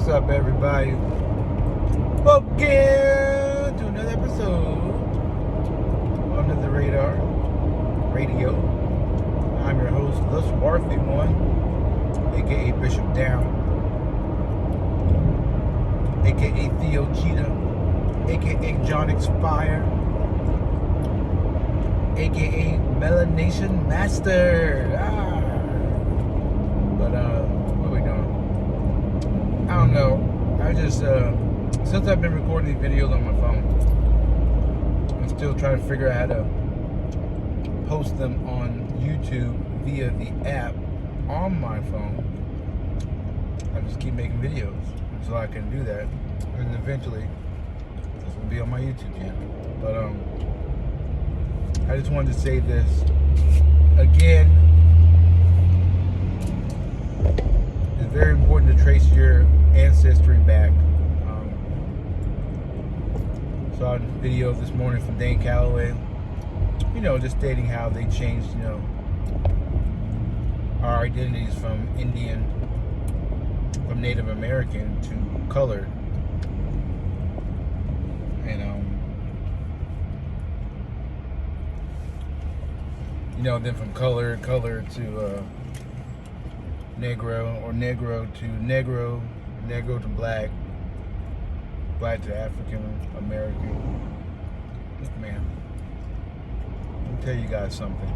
What's up, everybody? Welcome to another episode Under the Radar Radio. I'm your host, the Swarthy One, aka Bishop Down, aka Theo Cheetah, aka Jonix Fire, aka Melanation Master. But what are we doing? I don't know. I just since I've been recording these videos on my phone, I'm still trying to figure out how to post them on YouTube via the app on my phone. I just keep making videos until I can do that, and eventually this will be on my YouTube channel. But I just wanted to say this again. It's very important to trace your ancestry back. Saw a video this morning from Dane Calloway, just stating how they changed, our identities from Indian, from Native American to colored. And, then from color to Negro, or Negro to Negro, Negro to Black, Black to African American. Man, let me tell you guys something.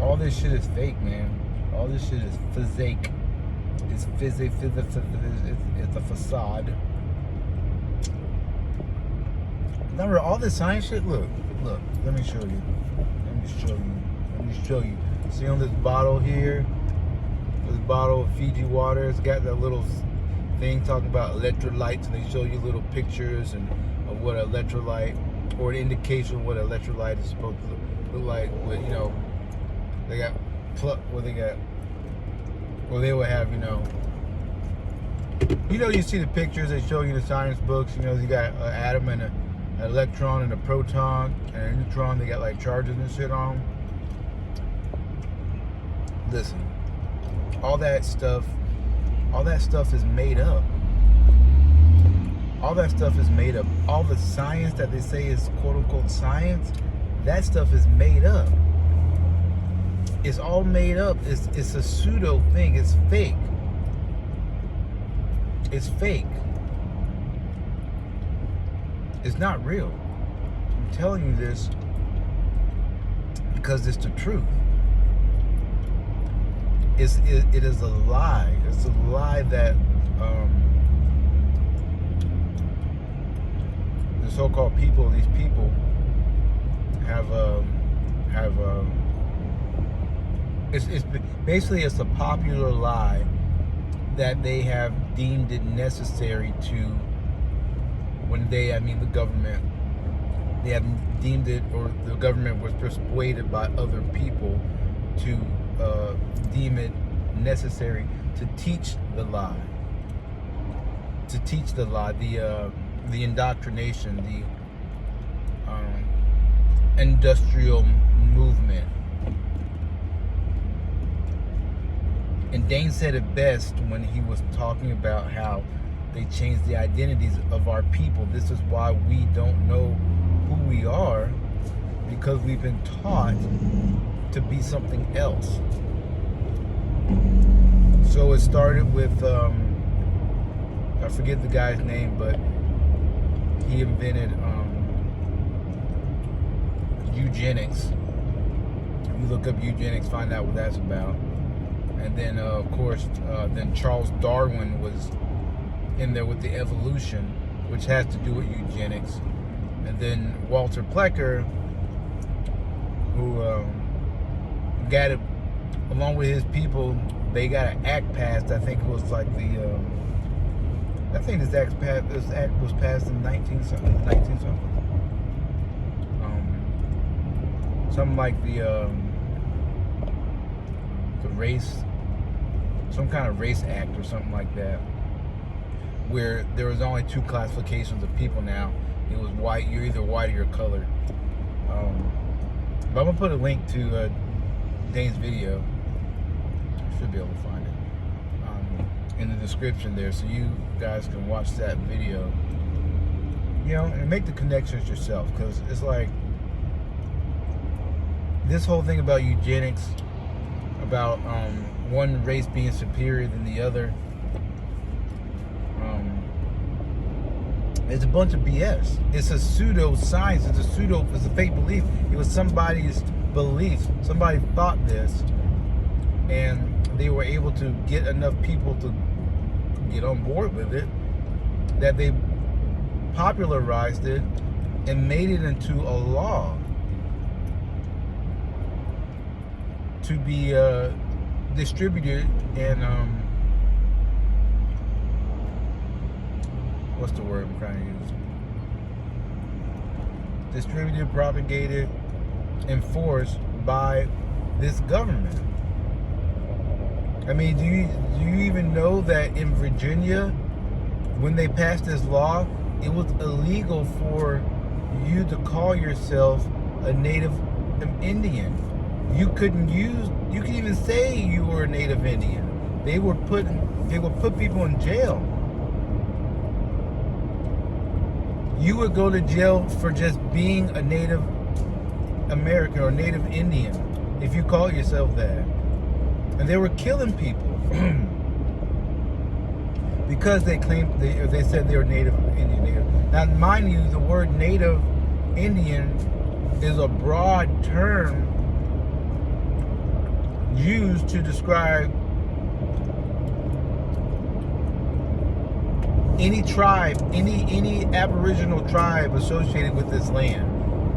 All this shit is fake, man. All this shit is physique. It's it's a facade. Remember all this science shit? Look, let me show you. Let me show you. See on this bottle here? This bottle of Fiji water, it's got that little thing talking about electrolytes, and they show you little pictures and of what an electrolyte, or an indication of what an electrolyte is supposed to look like. With they got they will have you see the pictures, they show you the science books. You got an atom and an electron and a proton and a neutron. They got like charges and shit on them. Listen, all that stuff is made up. All that stuff is made up. All the science that they say is quote unquote science, that stuff is made up. It's all made up. It's a pseudo thing. It's fake. It's fake. It's not real. I'm telling you this because it's the truth. It is a lie. It's a lie that the so-called people, these people, have. It's basically it's a popular lie that they have deemed it necessary to. When the government, they have deemed it, or the government was persuaded by other people to deem it necessary to teach the lie. The indoctrination, the industrial movement. And Dane said it best when he was talking about how they changed the identities of our people. This is why we don't know who we are, because we've been taught to be something else. So it started with, I forget the guy's name, but he invented eugenics. If you look up eugenics, find out what that's about. And then, of course, then Charles Darwin was in there with the evolution, which has to do with eugenics. And then Walter Plecker, who got it, along with his people, they got an act passed. I think it was like I think this act was passed in 19 something. Something like the race, some kind of race act or something like that, where there was only two classifications of people now. It was white, you're either white or you're colored. But I'm gonna put a link to Dane's video. should be able to find it in the description there, so you guys can watch that video, and make the connections yourself, because it's like this whole thing about eugenics, about one race being superior than the other. It's a bunch of BS. It's a pseudo science. It's a fake belief. It was somebody's belief. Somebody thought this, and they were able to get enough people to get on board with it, that they popularized it and made it into a law to be distributed and what's the word I'm trying to use? Distributed, propagated, enforced by this government. I mean, do you even know that in Virginia, when they passed this law, it was illegal for you to call yourself a native Indian. You couldn't even say you were a native Indian. They would put people in jail. You would go to jail for just being a Native American or Native Indian if you call yourself that. And they were killing people because they claimed they said they were Native Indian. Now, mind you, the word Native Indian is a broad term used to describe any tribe, any Aboriginal tribe associated with this land.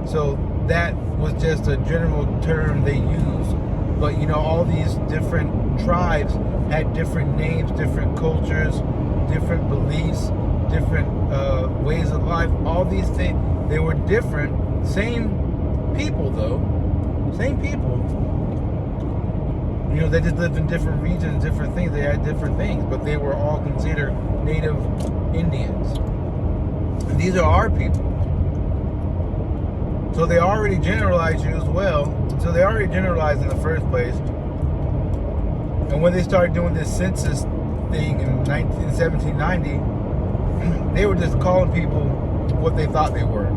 So that was just a general term they used. But all these different tribes had different names, different cultures, different beliefs, different ways of life. All these things, they were different. Same people though, same people. They just lived in different regions, different things. They had different things, but they were all considered Native Indians. And these are our people. So they already generalized you as well. So they already generalized in the first place. And when they started doing this census thing in 1790, they were just calling people what they thought they were.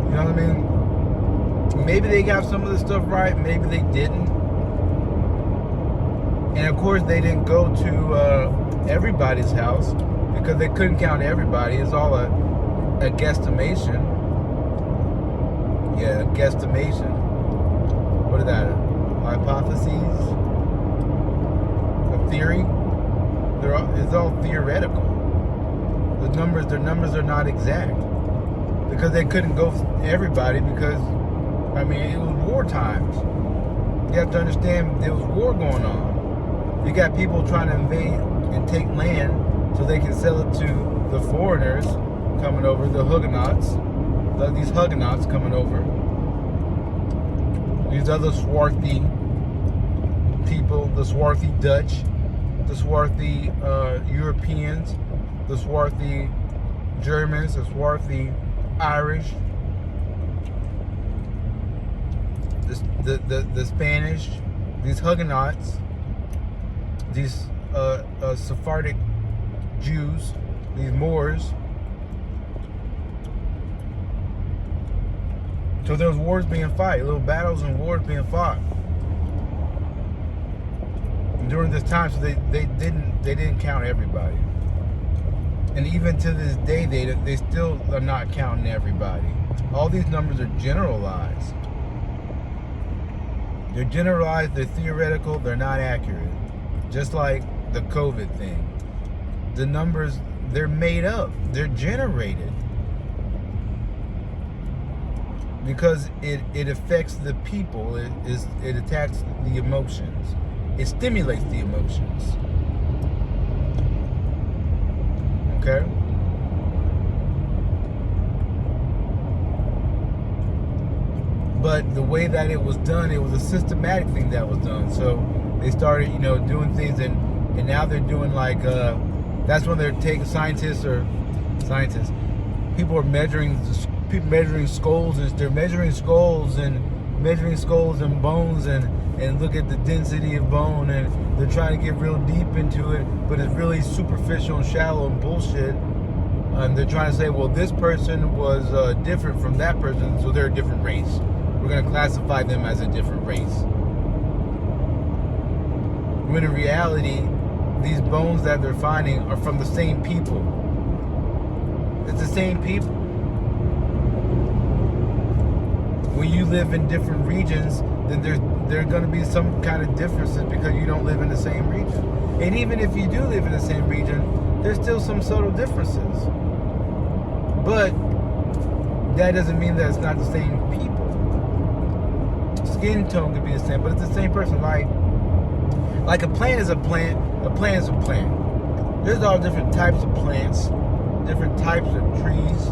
You know what I mean? Maybe they got some of the stuff right, maybe they didn't. And of course they didn't go to everybody's house because they couldn't count everybody. It's all a guesstimation. Yeah, a guesstimation. What is that? Hypotheses? A theory? It's all theoretical. Their numbers are not exact. Because they couldn't go everybody because it was war times. You have to understand there was war going on. You got people trying to invade and take land so they can sell it to the foreigners coming over, the Huguenots. These Huguenots coming over. These other swarthy people, the swarthy Dutch, the swarthy Europeans, the swarthy Germans, the swarthy Irish, the Spanish, these Huguenots, these Sephardic Jews, these Moors. So there was wars being fought, little battles and wars being fought. And during this time, so they didn't count everybody. And even to this day, they still are not counting everybody. All these numbers are generalized. They're generalized, they're theoretical, they're not accurate. Just like the COVID thing. The numbers, they're made up, they're generated. Because it affects the people, it attacks the emotions. It stimulates the emotions. Okay? But the way that it was done, it was a systematic thing that was done. So they started, doing things, and now they're doing like, that's when they're taking people are measuring skulls, and they're measuring skulls and measuring skulls and bones and look at the density of bone, and they're trying to get real deep into it, but it's really superficial and shallow and bullshit. And they're trying to say, well, this person was different from that person, so they're a different race. We're going to classify them as a different race. When in reality, these bones that they're finding are from the same people. It's the same people. When you live in different regions, then there are going to be some kind of differences because you don't live in the same region. And even if you do live in the same region, there's still some subtle differences. But that doesn't mean that it's not the same people. Skin tone could be the same, but it's the same person. Like a plant is a plant, a plant is a plant. There's all different types of plants, different types of trees,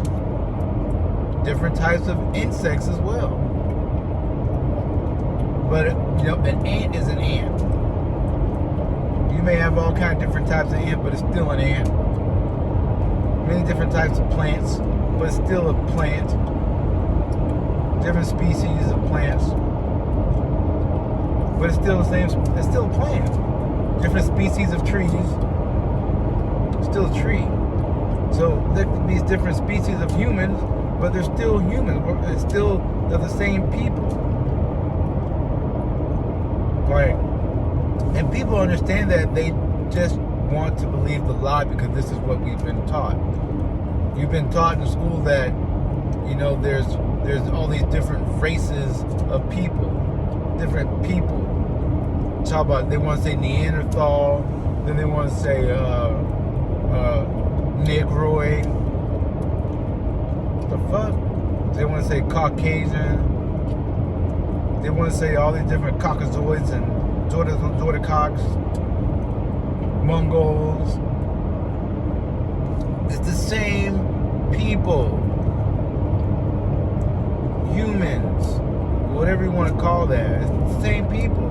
different types of insects as well. But an ant is an ant. You may have all kinds of different types of ant, but it's still an ant. Many different types of plants, but it's still a plant. Different species of plants, but it's still the same. It's still a plant. Different species of trees, still a tree. So there could be different species of humans, but they're still humans. It's still they're the same people, right? And people understand that. They just want to believe the lie because this is what we've been taught. You've been taught in school that there's all these different races of people, different people. Talk about, they want to say Neanderthal, then they want to say Negroid. What the fuck? They want to say Caucasian. They want to say all these different Caucasoids and Zordacox, Mongols. It's the same people, humans, whatever you want to call that. It's the same people.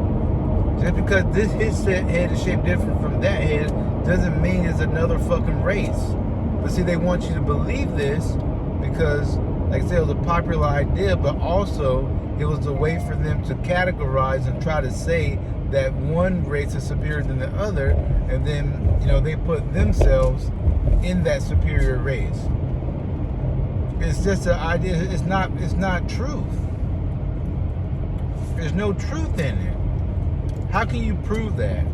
Just because his head is shaped different from that head doesn't mean it's another fucking race. But see, they want you to believe this because, like I said, it was a popular idea, but also it was a way for them to categorize and try to say that one race is superior than the other, and then they put themselves in that superior race. It's just an idea. It's not truth. There's no truth in it. How can you prove that?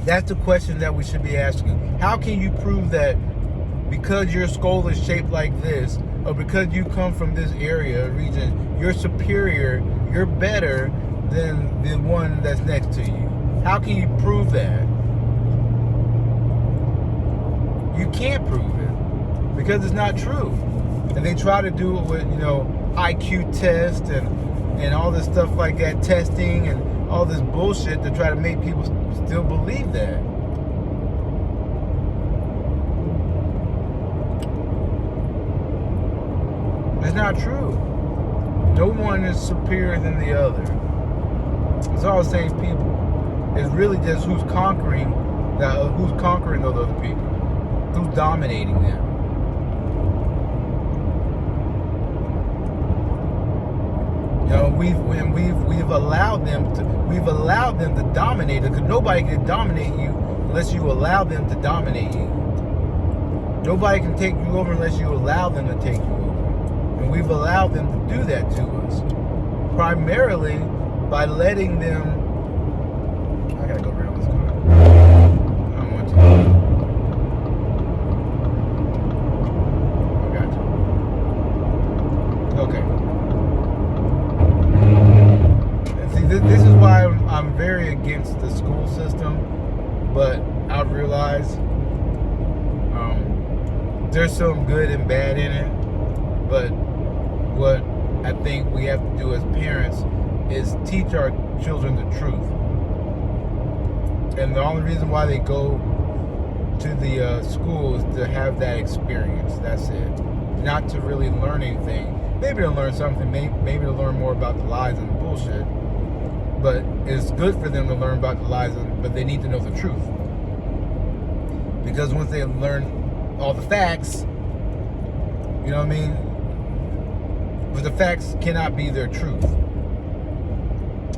That's the question that we should be asking. How can you prove that because your skull is shaped like this, or because you come from this area, region, you're superior, you're better than the one that's next to you? How can you prove that? You can't prove it because it's not true. And they try to do it with, IQ test and all this stuff like that, testing and all this bullshit to try to make people still believe that. It's not true. No one is superior than the other. It's all the same people. It's really just who's conquering those other people, who's dominating them. We've allowed them to dominate it, because nobody can dominate you unless you allow them to dominate you. Nobody can take you over unless you allow them to take you over. And we've allowed them to do that to us, primarily by letting them. I gotta go around this car. I don't want to. I got you. Okay. This is why I'm very against the school system, but I realize there's some good and bad in it. But what I think we have to do as parents is teach our children the truth. And the only reason why they go to the school is to have that experience. That's it. Not to really learn anything. Maybe to learn something. Maybe to learn more about the lies and the bullshit. But it's good for them to learn about the lies, but they need to know the truth. Because once they learn all the facts, you know what I mean? But the facts cannot be their truth,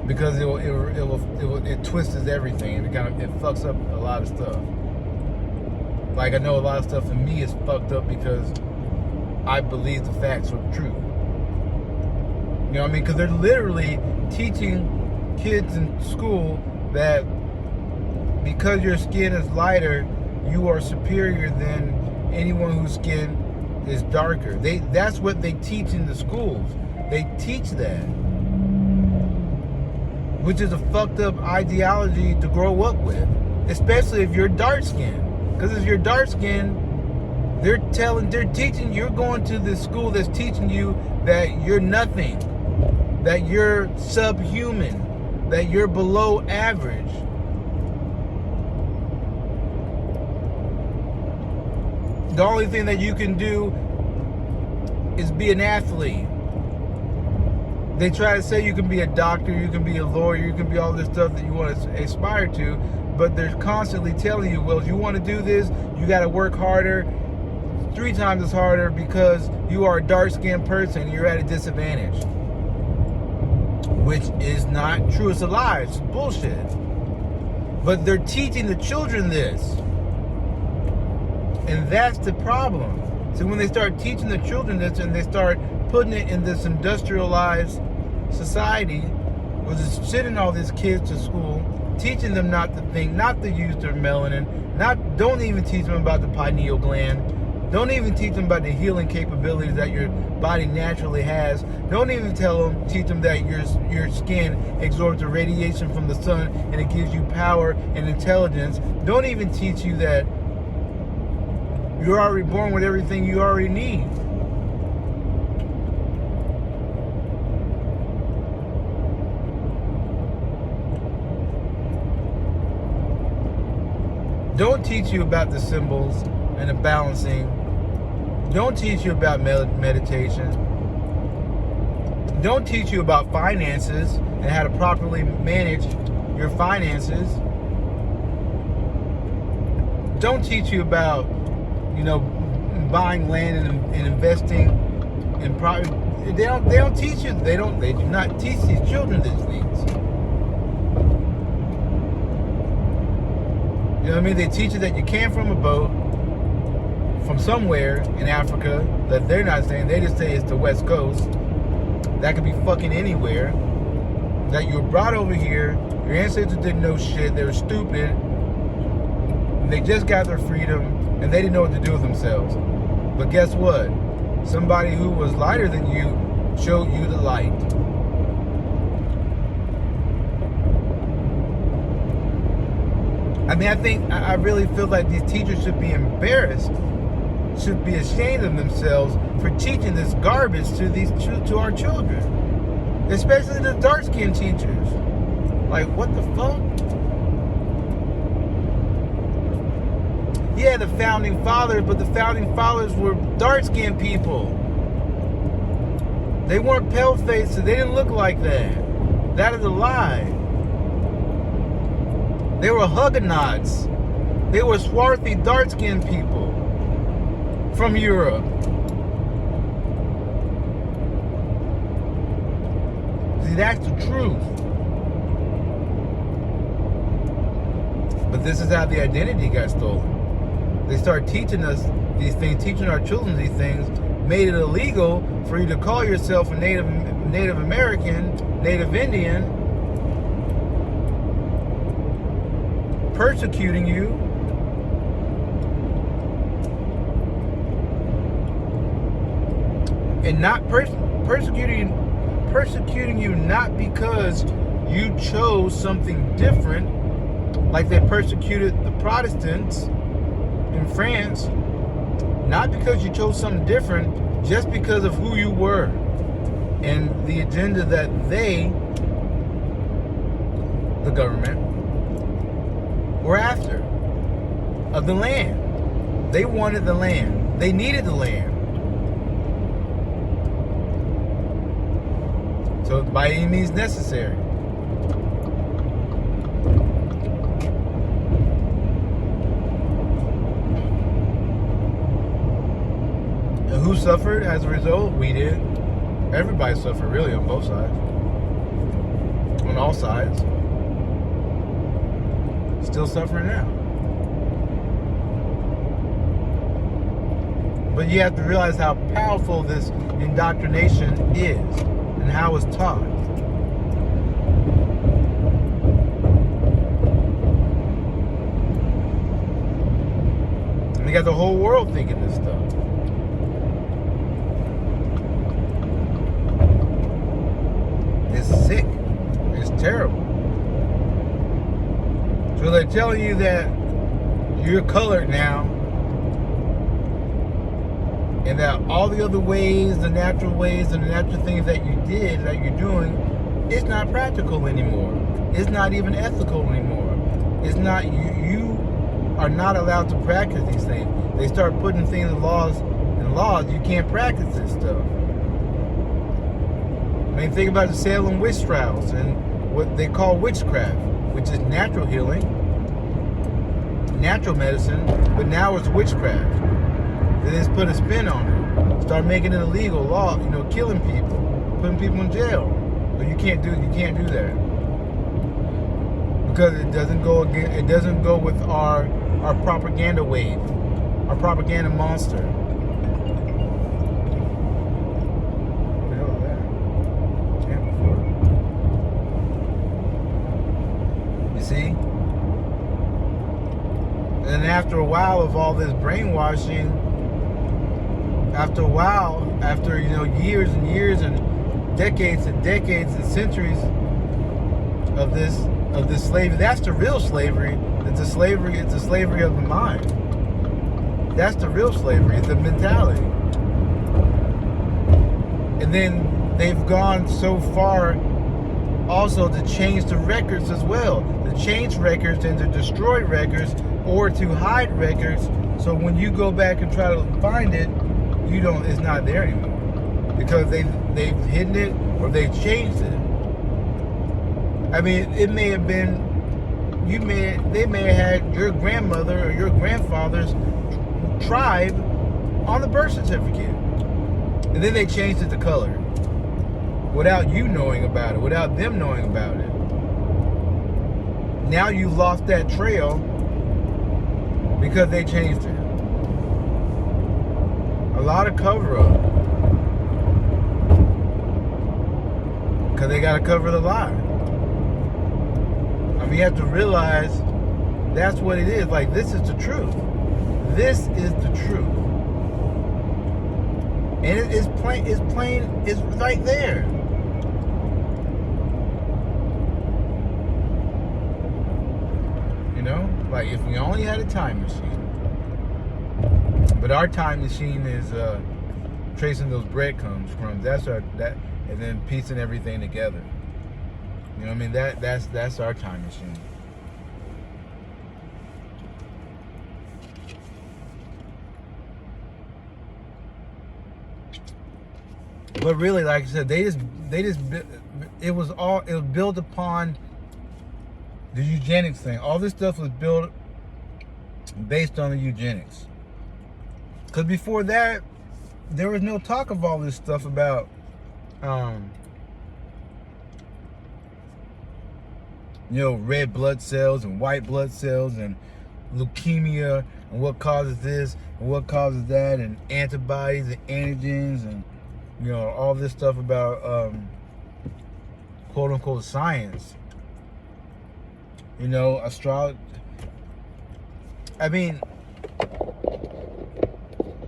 because it twists everything, and it fucks up a lot of stuff. Like, I know a lot of stuff in me is fucked up because I believe the facts are true. You know what I mean? Because they're literally teaching kids in school that because your skin is lighter, you are superior than anyone whose skin is darker. That's what they teach in the schools. They teach that, which is a fucked up ideology to grow up with, especially if you're dark skinned. Because if you're dark skinned, they're teaching, you're going to this school that's teaching you that you're nothing, that you're subhuman, that you're below average. The only thing that you can do is be an athlete. They try to say you can be a doctor, you can be a lawyer, you can be all this stuff that you want to aspire to, but they're constantly telling you, well, if you want to do this, you got to work harder, 3 times as harder, because you are a dark-skinned person, you're at a disadvantage. Which is not true. It's a lie. It's bullshit. But they're teaching the children this. And that's the problem. So when they start teaching the children this and they start putting it in this industrialized society, where they're sending all these kids to school, teaching them not to think, not to use their melanin, don't even teach them about the pineal gland, don't even teach them about the healing capabilities that your body naturally has, don't even teach them that your skin absorbs the radiation from the sun and it gives you power and intelligence, don't even teach you that you're already born with everything you already need. Don't teach you about the symbols and the balancing. Don't teach you about meditation. Don't teach you about finances and how to properly manage your finances. Don't teach you about, buying land and investing in property. They don't teach you. They do not teach these children these things. You know what I mean? They teach you that you came from a boat from somewhere in Africa that they're not saying. They just say it's the West Coast. That could be fucking anywhere. That you were brought over here. Your ancestors didn't know shit. They were stupid. And they just got their freedom and they didn't know what to do with themselves. But guess what? Somebody who was lighter than you showed you the light. I mean, I really feel like these teachers should be embarrassed, should be ashamed of themselves for teaching this garbage to our children, especially the dark-skinned teachers. Like, what the fuck? Yeah, the founding fathers, but the founding fathers were dark-skinned people. They weren't pale-faced, so they didn't look like that. That is a lie. They were Huguenots. They were swarthy, dark-skinned people from Europe. See, that's the truth. But this is how the identity got stolen. They started teaching us these things, teaching our children these things, made it illegal for you to call yourself a Native American, Native Indian, persecuting you, and not persecuting you not because you chose something different, like they persecuted the Protestants in France, not because you chose something different, just because of who you were and the agenda that the government, were after of the land. They wanted the land. They needed the land. So by any means necessary. And who suffered as a result? We did. Everybody suffered really on both sides. On all sides. Still suffering now. But you have to realize how powerful this indoctrination is and how it's taught. And they got the whole world thinking this stuff. It's sick. It's terrible. So they're telling you that you're colored now, and that all the other ways, the natural ways and the natural things that you did, that you're doing, it's not practical anymore. It's not even ethical anymore. It's not, you are not allowed to practice these things. They start putting things in laws, you can't practice this stuff. I mean, think about the Salem witch trials and what they call witchcraft, which is natural healing, natural medicine, but now it's witchcraft. They just put a spin on it. Start making it illegal, law, killing people, putting people in jail. But you can't do that. Because it doesn't go with our propaganda wave, our propaganda monster. What the hell is that? You see? And after a while of all this brainwashing, after years and years and decades and centuries of this slavery, that's the real slavery. It's a slavery of the mind. That's the real slavery, it's the mentality. And then they've gone so far also to change the records as well. To change records and to destroy records or to hide records, so when you go back and try to find it, it's not there anymore. Because they've hidden it or they've changed it. I mean, it may have been, they may have had your grandmother or your grandfather's tribe on the birth certificate. And then they changed it to color. Without you knowing about it, without them knowing about it. Now you lost that trail because they changed it. A lot of cover up. Because they got to cover the lie. I mean, you have to realize that's what it is. Like, this is the truth. This is the truth. And it's plain, it's right there. Like if we only had a time machine. But our time machine is tracing those breadcrumbs, and then piecing everything together. You know what I mean? That's our time machine. But really, like I said, it was built upon the eugenics thing. All this stuff was built based on the eugenics. Because before that, there was no talk of all this stuff about red blood cells and white blood cells and leukemia and what causes this and what causes that and antibodies and antigens and all this stuff about quote unquote science. Astrology. I mean,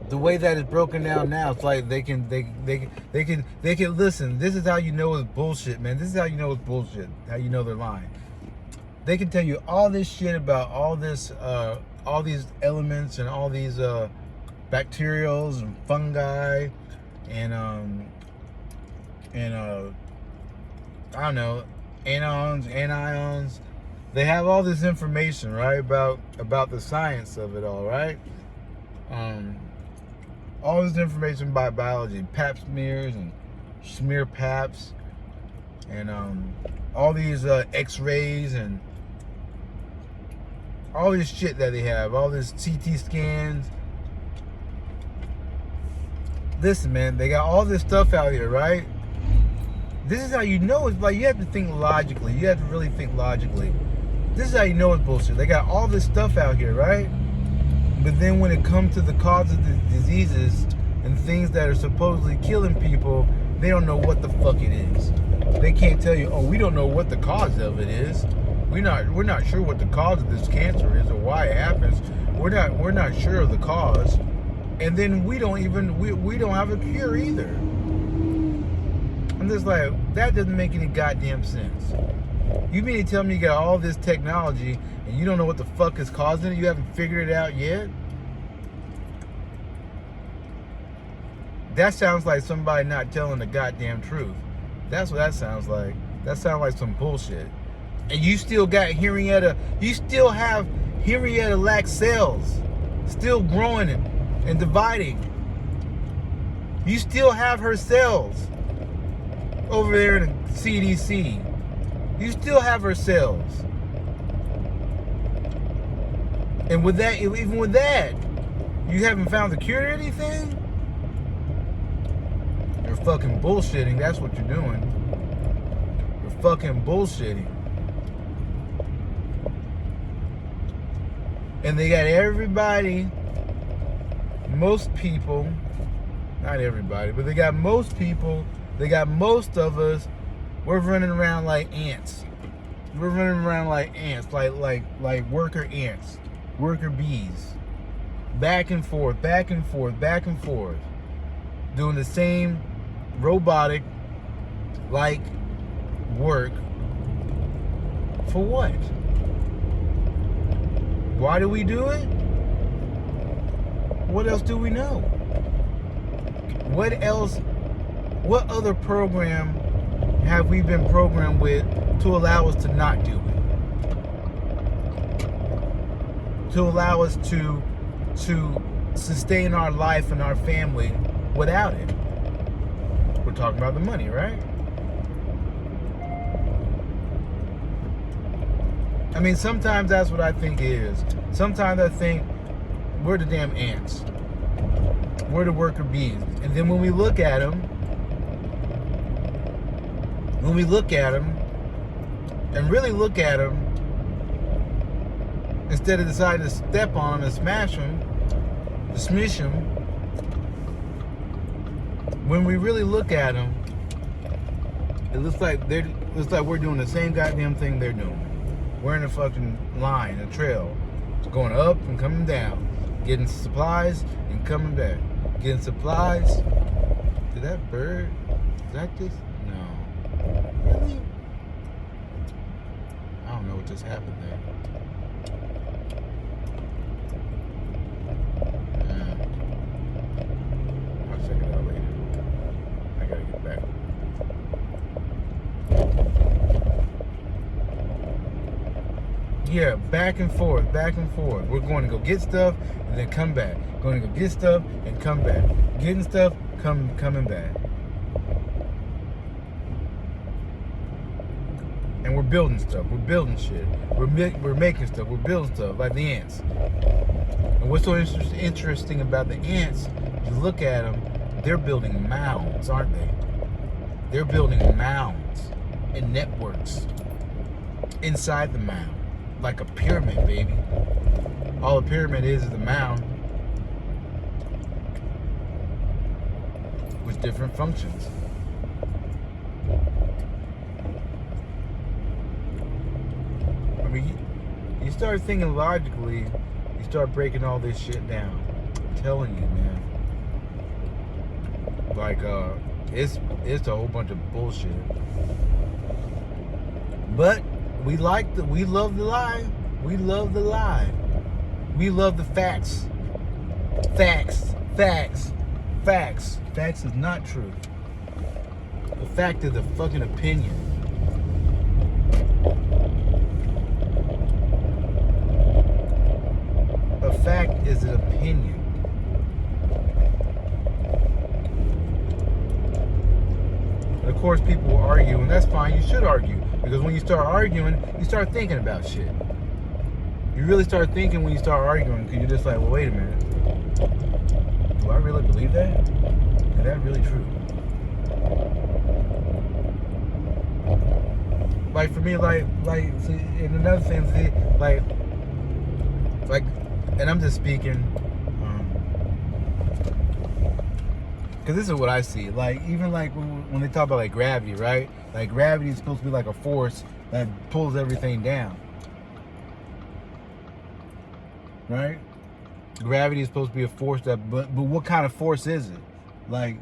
the way that it's broken down now, it's like they can listen. This is how you know it's bullshit, man. This is how you know it's bullshit. How you know they're lying. They can tell you all this shit about all this, all these elements and all these bacterials and fungi and I don't know, anions. They have all this information, right, about the science of it all, right? All this information about biology, pap smears and smear paps, and all these X-rays and all this shit that they have, all this CT scans. Listen, man, they got all this stuff out here, right? This is how you know it's like, you have to think logically. You have to really think logically. This is how you know it's bullshit. They got all this stuff out here, right? But then when it comes to the cause of the diseases and things that are supposedly killing people, they don't know what the fuck it is. They can't tell you, oh, we don't know what the cause of it is. We're not sure what the cause of this cancer is or why it happens. We're not sure of the cause. And then we don't have a cure either. I'm just like, that doesn't make any goddamn sense. You mean to tell me you got all this technology and you don't know what the fuck is causing it? You haven't figured it out yet? That sounds like somebody not telling the goddamn truth. That's what that sounds like. That sounds like some bullshit. And you still got you still have Henrietta cells still growing and dividing. You still have her cells over there in the CDC. You still have her cells. And with that, even with that, you haven't found the cure to anything? You're fucking bullshitting. That's what you're doing. You're fucking bullshitting. And they got everybody, most people, not everybody, but they got most people, they got most of us, we're running around like ants. We're running around like ants, like worker ants, worker bees. Back and forth, back and forth, back and forth. Doing the same robotic like work. For what? Why do we do it? What else do we know? What else? What other program have we been programmed with to allow us to not do it? To allow us to sustain our life and our family without it? We're talking about the money, right? I mean, sometimes that's what I think it is. Sometimes I think we're the damn ants. We're the worker bees. And then when we look at them, and really look at them, instead of deciding to step on them and smash them, to smish them, when we really look at them, it looks like we're doing the same goddamn thing they're doing. We're in a fucking line, a trail, going up and coming down, getting supplies and coming back, getting supplies. Did that bird? Is that just? No. Really? I don't know what just happened there. I'll check it out later. I gotta get back. Yeah, back and forth, back and forth. We're going to go get stuff and then come back. Going to go get stuff and come back. Getting stuff, coming back. And we're building stuff. We're building shit. We're making stuff. We're building stuff like the ants. And what's so interesting about the ants, if you look at them, they're building mounds, aren't they? They're building mounds and networks inside the mound. Like a pyramid, baby. All a pyramid is a mound with different functions. I mean, you start thinking logically, you start breaking all this shit down. I'm telling you, man. Like, it's a whole bunch of bullshit. But we love the lie. We love the lie. We love the facts. Facts. Facts. Facts. Facts is not truth. The fact is a fucking opinion. A fact is an opinion. And of course, people will argue, and that's fine. You should argue. Because when you start arguing, you start thinking about shit. You really start thinking when you start arguing, because you're just like, well, wait a minute. Do I really believe that? Is that really true? like for me, see, and another thing, see, like, and I'm just speaking, because this is what I see. Like, even like when they talk about like gravity, right? Like gravity is supposed to be like a force that pulls everything down, right? Gravity is supposed to be a force but what kind of force is it? Like,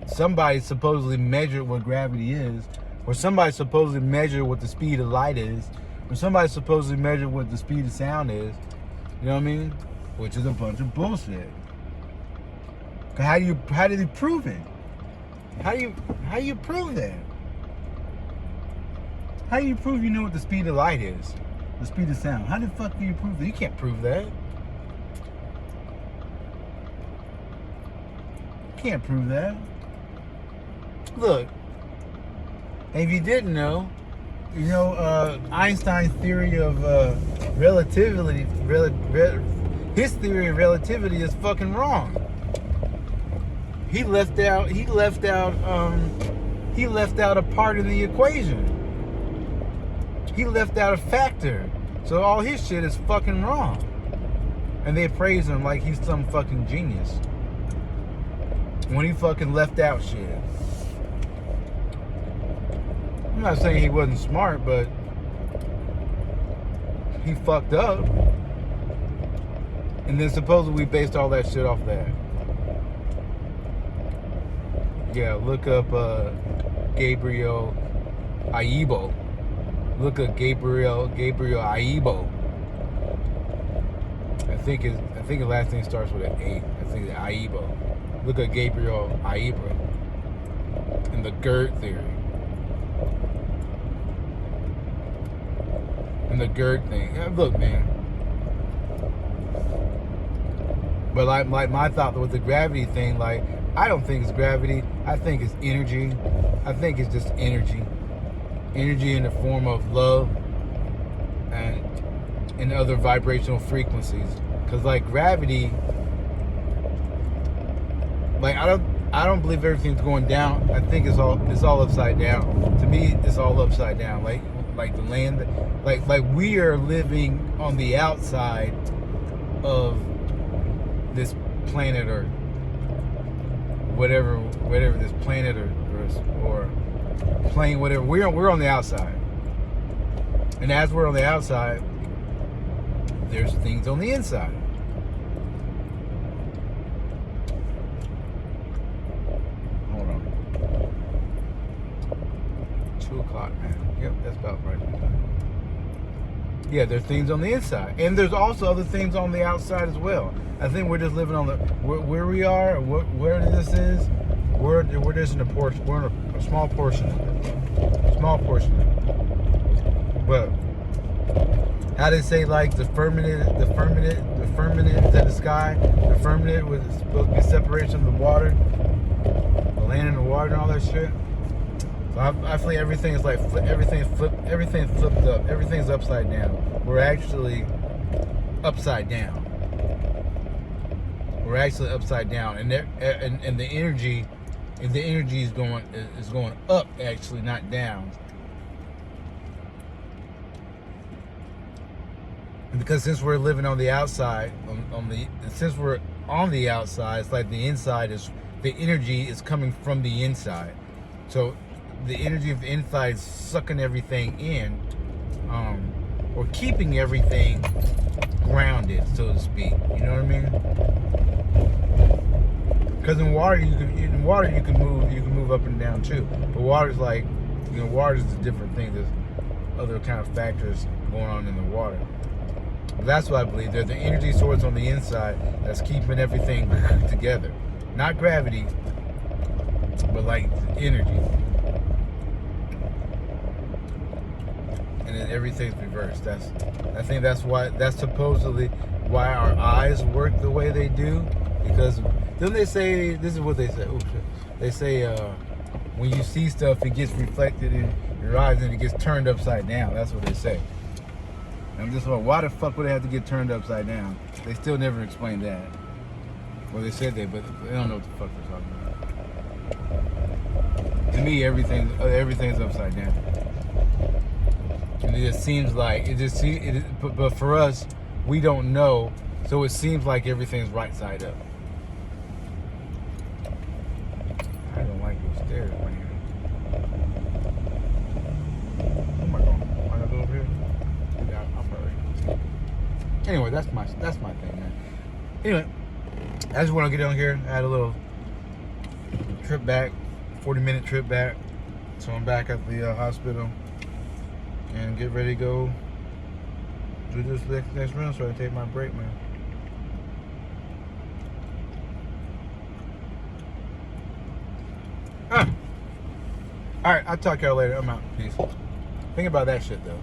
somebody supposedly measured what gravity is, or somebody supposedly measured what the speed of light is, or somebody supposedly measured what the speed of sound is. You know what I mean? Which is a bunch of bullshit. How do you prove it? How do you prove that? How do you prove you know what the speed of light is? The speed of sound. How the fuck do you prove that? You can't prove that. You can't prove that. Look, if you didn't know, you know, Einstein's theory of relativity, his theory of relativity is fucking wrong. He left out a part in the equation. He left out a factor. So all his shit is fucking wrong. And they praise him like he's some fucking genius, when he fucking left out shit. I'm not saying he wasn't smart, but he fucked up. And then supposedly we based all that shit off that. Yeah, look up Gabriel Aibo. Look up Gabriel Aibo. I think his last name starts with an A. I think it's Aibo. Look at Gabriel Aibo and the GERD theory. And the GERD thing. Look, man. But like my thought with the gravity thing, like, I don't think it's gravity. I think it's energy. I think it's just energy. Energy in the form of love and other vibrational frequencies. Cause like gravity, like I don't believe everything's going down. I think it's all upside down. To me, it's all upside down. Like the land, like we are living on the outside of this planet Earth. Whatever this planet or plane, whatever, we're on the outside. And as we're on the outside, there's things on the inside. Hold on. 2 o'clock, man. Yep, that's about right. Yeah, there's things on the inside, and there's also other things on the outside as well. I think we're just living on the where we are, where this is. We're just in a portion. We're in a small portion of it. Small portion of it. But how they say, like, the firmament is at the sky. The firmament was supposed to be separation of the water, the land and the water and all that shit. So I feel like everything is like everything's flipped up. Everything's upside down. We're actually upside down. We're actually upside down, and the energy is going up, actually, not down. And because since we're living on the outside, since we're on the outside, it's like the energy is coming from the inside. So the energy of the inside is sucking everything in, or keeping everything grounded, so to speak. You know what I mean? Because in water you can move up and down too. But water's like, water is a different thing. There's other kind of factors going on in the water. But that's what I believe. There's the energy source on the inside that's keeping everything together. Not gravity, but like energy. And then everything's reversed. I think that's supposedly why our eyes work the way they do. Because then they say, this is what they say. Oops, they say when you see stuff, it gets reflected in your eyes and it gets turned upside down. That's what they say. And I'm just like, why the fuck would it have to get turned upside down? They still never explained that. Well, they said that, but they don't know what the fuck they're talking about. To me, everything's upside down. And it just seems like but for us, we don't know, so it seems like everything's right side up. I don't like those stairs, man. Oh my god, am I gonna go over here? Yeah, I'm sorry. Anyway, that's my thing, man. Anyway, I just want to get on here. I had a little trip back, 40-minute trip back. So I'm back at the hospital and get ready to go do this next run so I can take my break, man. Alright, I'll talk to y'all later. I'm out. Peace. Think about that shit, though.